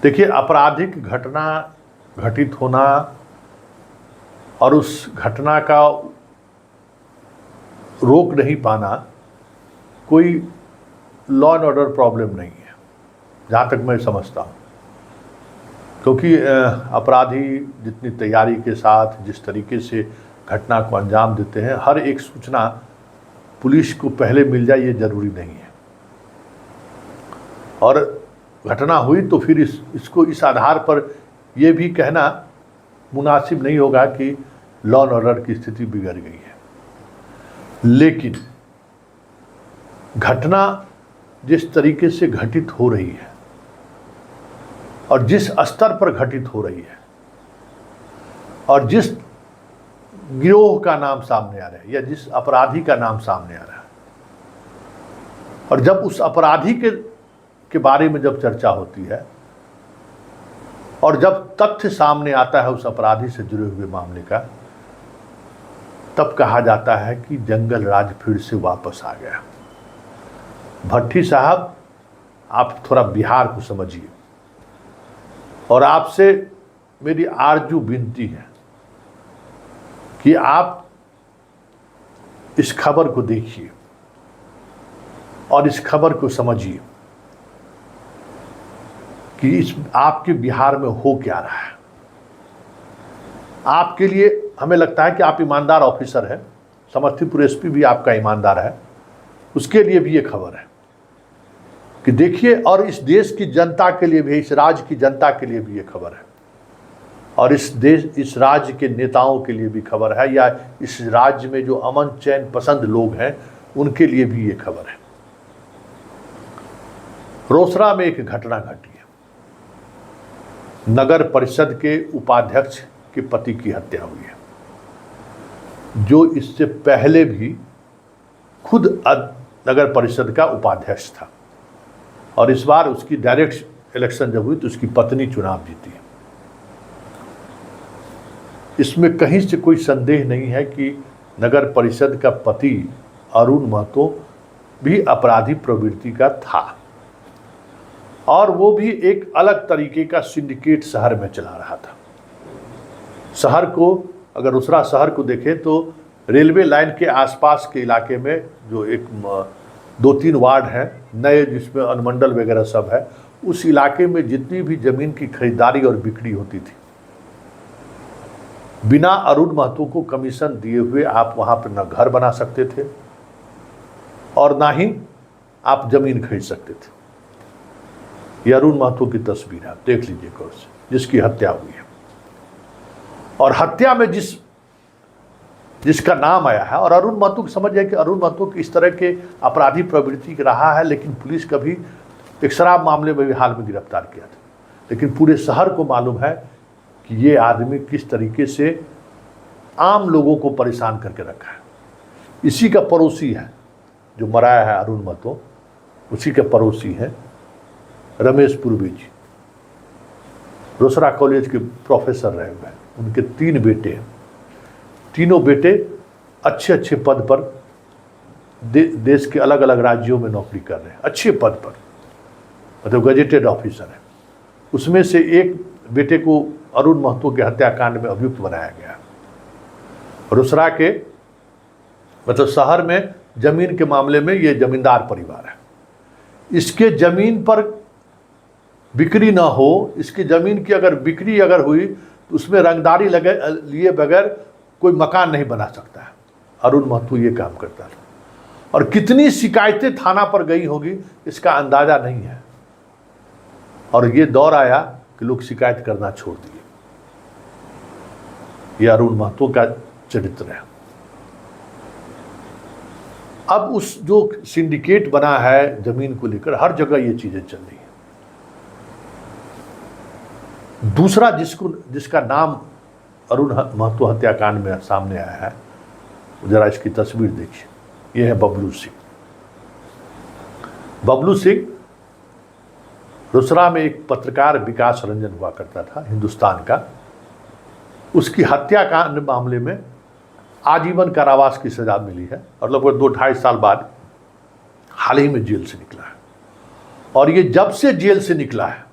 देखिए, आपराधिक घटना घटित होना और उस घटना का रोक नहीं पाना कोई लॉ एंड ऑर्डर प्रॉब्लम नहीं है, जहाँ तक मैं समझता हूँ। क्योंकि अपराधी जितनी तैयारी के साथ जिस तरीके से घटना को अंजाम देते हैं, हर एक सूचना पुलिस को पहले मिल जाए ये ज़रूरी नहीं है। और घटना हुई तो फिर इसको इस आधार पर ये भी कहना मुनासिब नहीं होगा कि लॉ एंड ऑर्डर की स्थिति बिगड़ गई है। लेकिन घटना जिस तरीके से घटित हो रही है और जिस स्तर पर घटित हो रही है और जिस गिरोह का नाम सामने आ रहा है या जिस अपराधी का नाम सामने आ रहा है, और जब उस अपराधी के बारे में जब चर्चा होती है और जब तथ्य सामने आता है उस अपराधी से जुड़े हुए मामले का, तब कहा जाता है कि जंगल राज फिर से वापस आ गया। भट्टी साहब, आप थोड़ा बिहार को समझिए और आपसे मेरी आरजू विनती है कि आप इस खबर को देखिए और इस खबर को समझिए कि इस आपके बिहार में हो क्या रहा है। आपके लिए हमें लगता है कि आप ईमानदार ऑफिसर हैं, समस्तीपुर एसपी भी आपका ईमानदार है, उसके लिए भी ये खबर है कि देखिए, और इस देश की जनता के लिए भी, इस राज्य की जनता के लिए भी ये खबर है, और इस राज्य के नेताओं के लिए भी खबर है, या इस राज्य में जो अमन चैन पसंद लोग हैं उनके लिए भी ये खबर है। रोसड़ा में एक घटना घटी है। नगर परिषद के उपाध्यक्ष के पति की हत्या हुई है, जो इससे पहले भी खुद नगर परिषद का उपाध्यक्ष था, और इस बार उसकी डायरेक्ट इलेक्शन जब हुई तो उसकी पत्नी चुनाव जीती है। इसमें कहीं से कोई संदेह नहीं है कि नगर परिषद का पति अरुण महतो भी अपराधी प्रवृत्ति का था, और वो भी एक अलग तरीके का सिंडिकेट शहर में चला रहा था। शहर को, अगर रोसड़ा शहर को देखें तो रेलवे लाइन के आसपास के इलाके में जो एक 2-3 वार्ड हैं नए, जिसमें अनुमंडल वगैरह सब है, उस इलाके में जितनी भी ज़मीन की खरीदारी और बिक्री होती थी, बिना अरुण महतो को कमीशन दिए हुए आप वहाँ पर न घर बना सकते थे और ना ही आप ज़मीन खरीद सकते थे। ये अरुण महतो की तस्वीर है, देख लीजिए गौर से, जिसकी हत्या हुई है। और हत्या में जिसका नाम आया है, और अरुण महतो समझ जाए कि अरुण महतो की इस तरह के अपराधी प्रवृत्ति रहा है, लेकिन पुलिस कभी एक शराब मामले में भी हाल में गिरफ्तार किया था, लेकिन पूरे शहर को मालूम है कि ये आदमी किस तरीके से आम लोगों को परेशान करके रखा है। इसी का पड़ोसी है जो मराया है अरुण महतो, उसी के पड़ोसी हैं रमेश पूर्वी जी, रोसड़ा कॉलेज के प्रोफेसर रहे हुए हैं। उनके 3 बेटे हैं, तीनों बेटे अच्छे अच्छे पद पर देश के अलग अलग राज्यों में नौकरी कर रहे हैं, अच्छे पद पर, मतलब गजेटेड ऑफिसर है। उसमें से एक बेटे को अरुण महतो के हत्याकांड में अभियुक्त बनाया गया। रोसड़ा के मतलब शहर में जमीन के मामले में ये जमींदार परिवार है। इसके जमीन पर बिक्री ना हो, इसकी ज़मीन की अगर बिक्री अगर हुई तो उसमें रंगदारी लिए बगैर कोई मकान नहीं बना सकता है। अरुण महतो ये काम करता था, और कितनी शिकायतें थाना पर गई होगी इसका अंदाज़ा नहीं है। और ये दौर आया कि लोग शिकायत करना छोड़ दिए। ये अरुण महतो का चरित्र है। अब उस जो सिंडिकेट बना है ज़मीन को लेकर, हर जगह ये चीज़ें चल रही हैं। दूसरा जिसका नाम अरुण महतो हत्याकांड में सामने आया है, जरा इसकी तस्वीर देखिए, ये है बबलू सिंह। बबलू सिंह रोसड़ा में एक पत्रकार विकास रंजन हुआ करता था, हिंदुस्तान का। उसकी हत्याकांड मामले में आजीवन कारावास की सजा मिली है, और लगभग 2-2.5 साल बाद हाल ही में जेल से निकला है। और ये जब से जेल से निकला है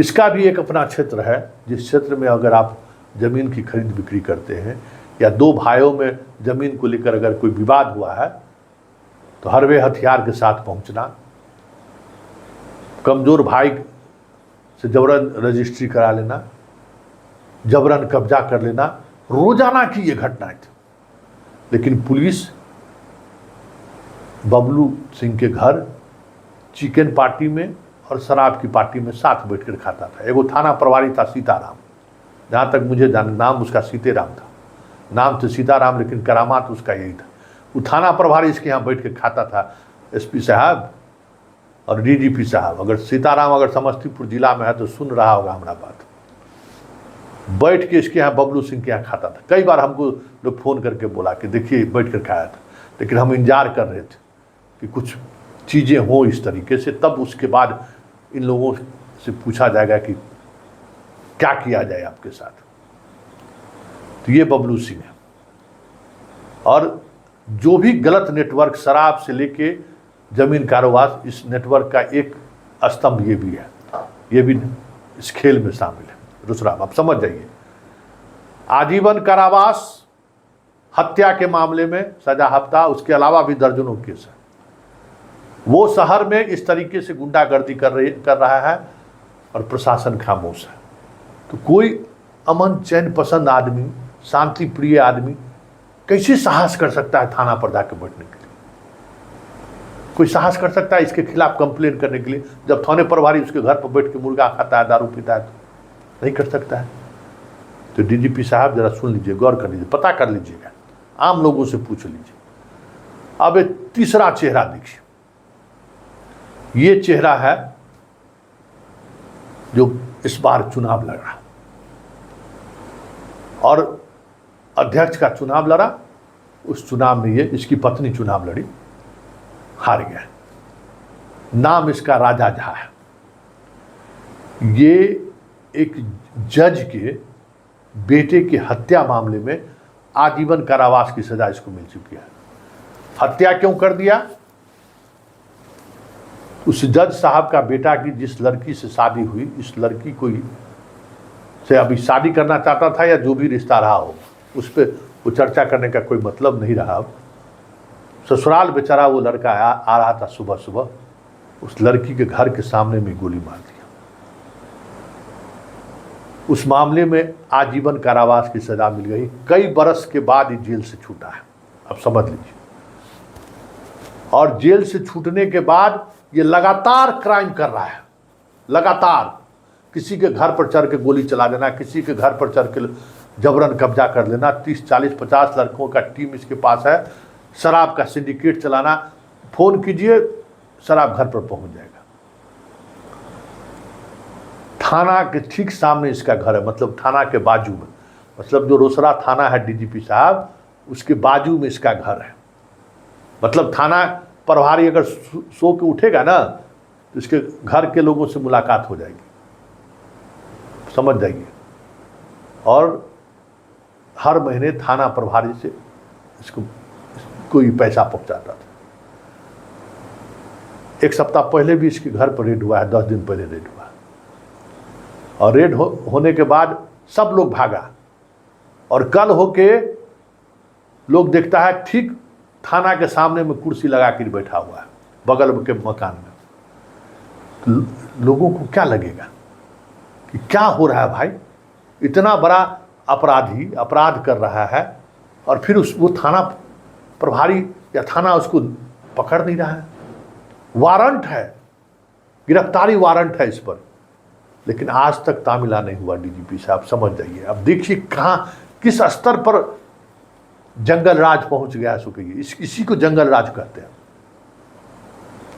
इसका भी एक अपना क्षेत्र है, जिस क्षेत्र में अगर आप ज़मीन की खरीद बिक्री करते हैं या दो भाइयों में ज़मीन को लेकर अगर कोई विवाद हुआ है तो हर वे हथियार के साथ पहुंचना, कमज़ोर भाई से जबरन रजिस्ट्री करा लेना, जबरन कब्जा कर लेना, रोजाना की ये घटनाएं थी। लेकिन पुलिस बबलू सिंह के घर चिकन पार्टी में और शराब की पार्टी में साथ बैठकर खाता था। एगो थाना प्रभारी था सीताराम, जहाँ तक मुझे जान, नाम उसका सीतेराम था, नाम तो सीताराम लेकिन करामात उसका यही था। वो थाना प्रभारी इसके यहाँ बैठ के खाता था, एसपी साहब और डीजीपी साहब। अगर सीताराम अगर समस्तीपुर जिला में है तो सुन रहा होगा हमारा बात। बैठ के इसके यहाँ बबलू सिंह के यहाँ खाता था। कई बार हमको लोग फ़ोन करके बोला कि देखिए बैठ कर खाया था, लेकिन हम इंतजार कर रहे थे कि कुछ चीज़ें हों इस तरीके से, तब उसके बाद इन लोगों से पूछा जाएगा कि क्या किया जाए आपके साथ। तो ये बबलू सिंह है। और जो भी गलत नेटवर्क, शराब से लेके ज़मीन कारोबार, इस नेटवर्क का एक स्तंभ ये भी है, ये भी इस खेल में शामिल है। रुसराम, आप समझ जाइए, आजीवन कारावास, हत्या के मामले में सजा हफ्ता, उसके अलावा भी दर्जनों केस है। वो शहर में इस तरीके से गुंडागर्दी कर रहा है और प्रशासन खामोश है। तो कोई अमन चैन पसंद आदमी, शांति प्रिय आदमी कैसे साहस कर सकता है थाना पर जाकर बैठने के लिए? कोई साहस कर सकता है इसके खिलाफ कंप्लेन करने के लिए, जब थाने प्रभारी उसके घर पर बैठ के मुर्गा खाता है, दारू पीता है? तो नहीं कर सकता है। तो डीजीपी साहब जरा सुन लीजिए, गौर कर लीजिए, पता कर लीजिएगा, आम लोगों से पूछ लीजिए। अब एक तीसरा चेहरा देखिए, ये चेहरा है जो इस बार चुनाव लड़ रहा और अध्यक्ष का चुनाव लड़ा। उस चुनाव में ये, इसकी पत्नी चुनाव लड़ी, हार गया। नाम इसका राजा झा है। ये एक जज के बेटे की हत्या मामले में आजीवन कारावास की सजा इसको मिल चुकी है। हत्या क्यों कर दिया? उस जज साहब का बेटा की जिस लड़की से शादी हुई, इस लड़की को से अभी शादी करना चाहता था, या जो भी रिश्ता रहा हो उस पर वो चर्चा करने का कोई मतलब नहीं रहा। ससुराल बेचारा वो लड़का आ रहा था सुबह सुबह, उस लड़की के घर के सामने में गोली मार दिया। उस मामले में आजीवन कारावास की सजा मिल गई। कई बरस के बाद ये जेल से छूटा है, अब समझ लीजिए। और जेल से छूटने के बाद ये लगातार क्राइम कर रहा है, लगातार किसी के घर पर चढ़ के गोली चला देना, किसी के घर पर चढ़ के जबरन कब्जा कर लेना। 30, 40, 50 लड़कों का टीम इसके पास है। शराब का सिंडिकेट चलाना, फोन कीजिए शराब घर पर पहुंच जाएगा। थाना के ठीक सामने इसका घर है, मतलब थाना के बाजू में, मतलब जो रोसड़ा थाना है डीजीपी साहब, उसके बाजू में इसका घर है। मतलब थाना प्रभारी अगर सो के उठेगा ना तो इसके घर के लोगों से मुलाकात हो जाएगी, समझ जाइए। और हर महीने थाना प्रभारी से इसको कोई पैसा पहुंचाता था। एक सप्ताह पहले भी इसके घर पर रेड हुआ है, 10 दिन पहले रेड हुआ। और रेड होने के बाद सब लोग भागा, और कल होके लोग देखता है ठीक थाना के सामने में कुर्सी लगा कर बैठा हुआ है बगल के मकान में। तो लोगों को क्या लगेगा कि क्या हो रहा है भाई? इतना बड़ा अपराधी अपराध कर रहा है और फिर वो थाना प्रभारी या थाना उसको पकड़ नहीं रहा है। वारंट है, गिरफ्तारी वारंट है इस पर, लेकिन आज तक तामिला नहीं हुआ। डीजीपी साहब समझ जाइए। अब देखिए कहाँ, किस स्तर पर जंगल राज पहुंच गया है। सुखिए, इसी को जंगल राज कहते हैं।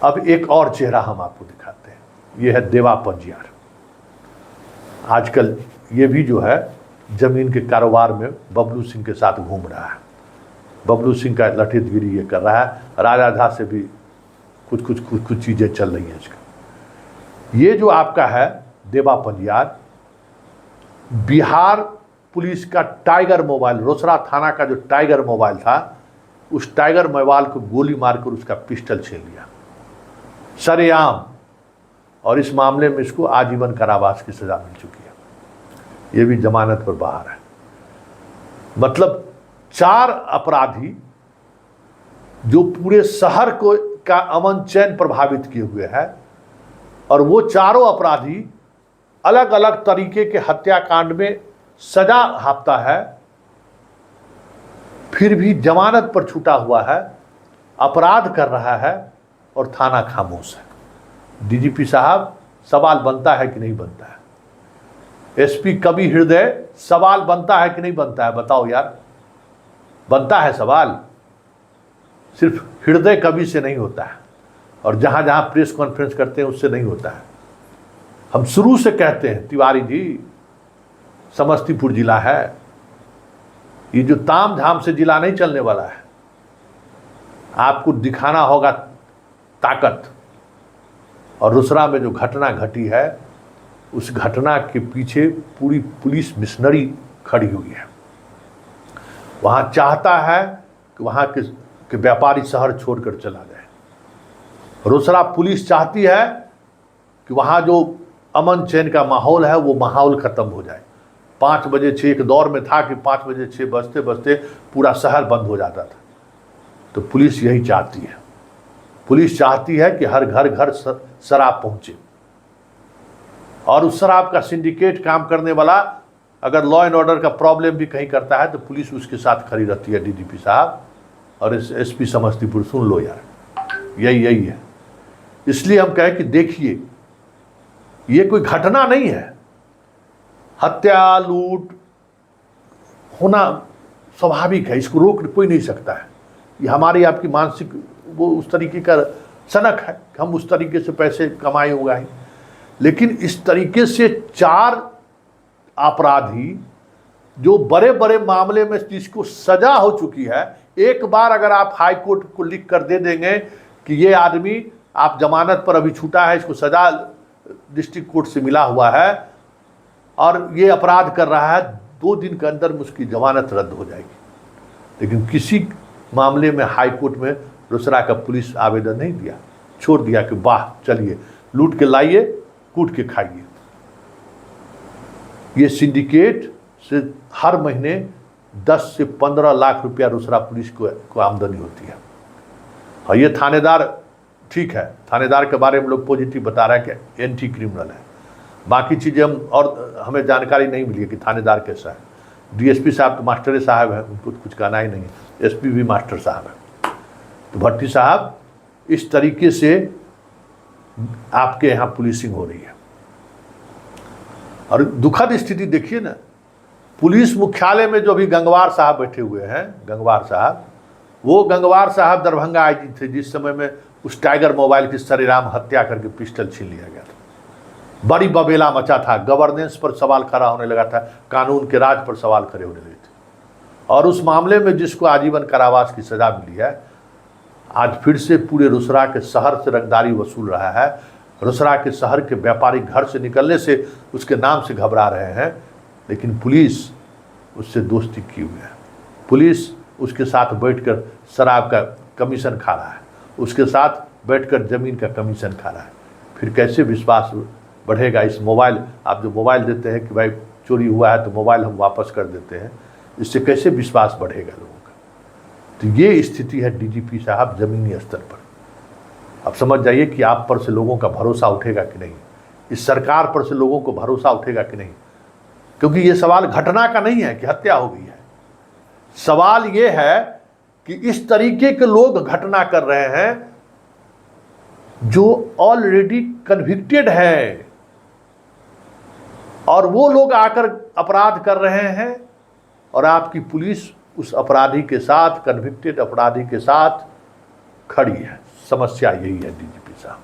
अब एक और चेहरा हम आपको दिखाते हैं, ये है देवा पंजियार। आजकल ये भी जो है जमीन के कारोबार में बबलू सिंह के साथ घूम रहा है। बबलू सिंह का लठीतगिरी ये कर रहा है। राजा झा से भी कुछ चीज़ें चल रही हैं इसका। ये जो आपका है देवा पंजियार, बिहार पुलिस का टाइगर मोबाइल, रोसड़ा थाना का जो टाइगर मोबाइल था, उस टाइगर मोबाइल को गोली मारकर उसका पिस्टल छीन लिया। सरेआम और इस मामले में इसको आजीवन कारावास की सजा मिल चुकी है, ये भी जमानत पर बाहर है। मतलब 4 अपराधी जो पूरे शहर को का अमन चैन प्रभावित किए हुए हैं, और वो चारों अपराधी अलग अलग तरीके के हत्याकांड में सजा हापता है, फिर भी जमानत पर छूटा हुआ है, अपराध कर रहा है और थाना खामोश है। डीजीपी साहब, सवाल बनता है कि नहीं बनता है? एसपी कवि हृदय, सवाल बनता है कि नहीं बनता है? बताओ यार, बनता है सवाल। सिर्फ हृदय कवि से नहीं होता है, और जहां जहां प्रेस कॉन्फ्रेंस करते हैं उससे नहीं होता है। हम शुरू से कहते हैं, तिवारी जी, समस्तीपुर जिला है, ये जो ताम झाम से जिला नहीं चलने वाला है। आपको दिखाना होगा ताकत, और रोसड़ा में जो घटना घटी है, उस घटना के पीछे पूरी पुलिस मिशनरी खड़ी हुई है। वहाँ चाहता है कि वहाँ के व्यापारी शहर छोड़कर चला जाए। रोसड़ा पुलिस चाहती है कि वहाँ जो अमन चैन का माहौल है वो माहौल ख़त्म हो जाए। 5 बजे 6 एक दौर में था कि 5 बजे 6 बजते बजते पूरा शहर बंद हो जाता था। तो पुलिस यही चाहती है। पुलिस चाहती है कि हर घर घर शराब पहुँचे, और उस शराब का सिंडिकेट काम करने वाला अगर लॉ एंड ऑर्डर का प्रॉब्लम भी कहीं करता है तो पुलिस उसके साथ खड़ी रहती है। डीजीपी साहब और एसपी समस्तीपुर, सुन लो यार, यही है। इसलिए हम कहें कि देखिए, ये कोई घटना नहीं है। हत्या लूट होना स्वाभाविक है, इसको रोक कोई नहीं सकता है। ये हमारी आपकी मानसिक वो उस तरीके का सनक है, हम उस तरीके से पैसे कमाए होगा ही। लेकिन इस तरीके से 4 अपराधी जो बड़े बड़े मामले में जिसको सजा हो चुकी है, एक बार अगर आप हाई कोर्ट को लिख कर दे देंगे कि ये आदमी आप जमानत पर अभी छूटा है, इसको सजा डिस्ट्रिक्ट कोर्ट से मिला हुआ है और ये अपराध कर रहा है, 2 दिन के अंदर में उसकी जमानत रद्द हो जाएगी। लेकिन किसी मामले में हाई कोर्ट में रोसड़ा का पुलिस आवेदन नहीं दिया, छोड़ दिया कि वाह चलिए लूट के लाइए, कूट के खाइए। ये सिंडिकेट से हर महीने 10 से 15 लाख रुपया रोसड़ा पुलिस को आमदनी होती है। और ये थानेदार, ठीक है, थानेदार के बारे में लोग पॉजिटिव बता रहे हैं कि एंटी क्रिमिनल है। बाकी चीज़ें हम और हमें जानकारी नहीं मिली है कि थानेदार कैसा है। डीएसपी साहब तो मास्टर साहब हैं, उनको कुछ कहना ही नहीं है। एसपी भी मास्टर साहब है। तो भट्टी साहब, इस तरीके से आपके यहाँ पुलिसिंग हो रही है। और दुखद स्थिति देखिए ना, पुलिस मुख्यालय में जो अभी गंगवार साहब बैठे हुए हैं, गंगवार साहब, वो गंगवार साहब दरभंगा आईजी थे जिस समय में उस टाइगर मोबाइल की सरेआम हत्या करके पिस्टल छीन लिया गया था। बड़ी बबेला मचा था, गवर्नेंस पर सवाल खड़ा होने लगा था, कानून के राज पर सवाल खड़े होने लगे थे। और उस मामले में जिसको आजीवन कारावास की सजा मिली है, आज फिर से पूरे रोसड़ा के शहर से रंगदारी वसूल रहा है। रोसड़ा के शहर के व्यापारी घर से निकलने से उसके नाम से घबरा रहे हैं, लेकिन पुलिस उससे दोस्ती की हुई है। पुलिस उसके साथ बैठकर शराब का कमीशन खा रहा है, उसके साथ बैठकर ज़मीन का कमीशन खा रहा है। फिर कैसे विश्वास बढ़ेगा? इस मोबाइल, आप जो मोबाइल देते हैं कि भाई चोरी हुआ है तो मोबाइल हम वापस कर देते हैं, इससे कैसे विश्वास बढ़ेगा लोगों का? तो ये स्थिति है डीजीपी साहब ज़मीनी स्तर पर। अब समझ जाइए कि आप पर से लोगों का भरोसा उठेगा कि नहीं, इस सरकार पर से लोगों को भरोसा उठेगा कि नहीं। क्योंकि ये सवाल घटना का नहीं है कि हत्या हो गई है, सवाल ये है कि इस तरीके के लोग घटना कर रहे हैं जो ऑलरेडी कन्विक्टेड है, और वो लोग आकर अपराध कर रहे हैं, और आपकी पुलिस उस अपराधी के साथ, कन्विक्टेड अपराधी के साथ खड़ी है। समस्या यही है डीजीपी साहब।